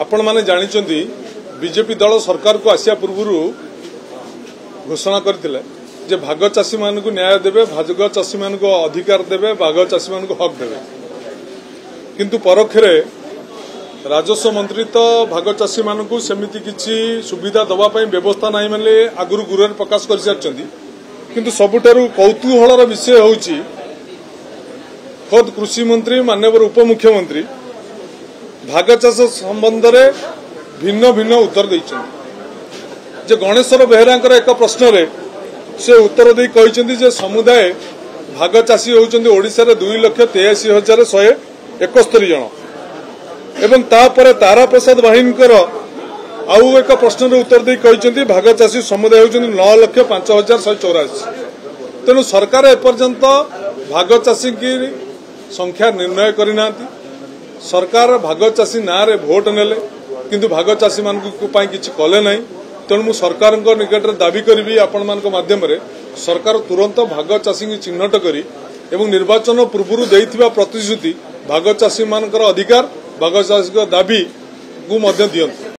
आपण माने जानिचंदी बीजेपी दल सरकार को आसिया पूर्व घोषणा करथिले जे भाग चाषी मान को न्याय देबे, भाग चाषी मान को अधिकार देबे, भाग चाषी मान को हक देबे। किंतु परोक्षरे राजस्व मंत्री तो भाग चाषी मान को सेमिति किछि सुविधा दवा पई व्यवस्था नाही माने आगुरु गुरुर प्रकाश कर सारचंदी। किंतु सबुठारु कौतूहलर विषय होउची खुद कृषि मंत्री माननीय उपमुख्यमंत्री भाग चाष संबंध में भिन्न भिन्न उत्तर देइछन्ति। जे गणेश्वर बेहरा एक प्रश्न रे से उत्तर दे कहिसेंति जे समुदाय भाग चाषी होउछन्ति ओडिसा रे 2,83,171 जन एवं तापर तारा प्रसाद वाहिनीकर आउ एक प्रश्न रे उत्तर दे कहिसेंति भाग चाषी समुदाय होउछन्ति 9,05,184। तेणु सरकार एपर्यंत भाग चाषी की संख्या निर्णय करना। सरकार भाग चाषी ना रे भोट नेले किंतु भाग चाषी मान किछि कले नहीं। तेणु मु सरकार निकट में दाबी करी आपण मान माध्यम रे सरकार तुरंत भाग चाषी की चिन्हट करी एवं निर्वाचन पूर्व देइथिबा प्रतिश्रुति भाग चाषी मान अधिकार भाग चाषी दाबी को दियंतु।